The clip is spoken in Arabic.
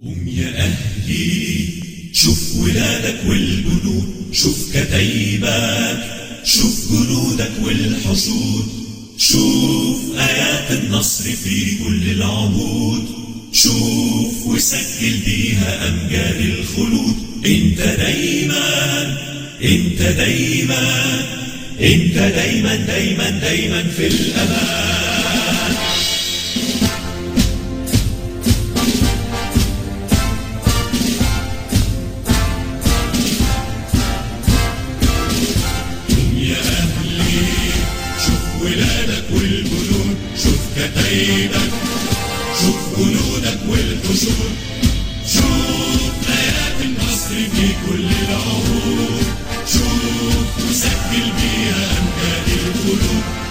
قوم يا أهلي شوف ولادك والجنود، شوف كتايبك، شوف جنودك والحشود، شوف آيات النصر في كل العهود، شوف وسجل بيها أمجاد الخلود. انت دايما انت دايما انت دايما دايما دايما في الأمان. ولادك والجنود، شوف كتايبك، شوف جنودك والحشود، شوف آيات النصر في كل العهود، شوف وسجل بيها أمجاد الخلود.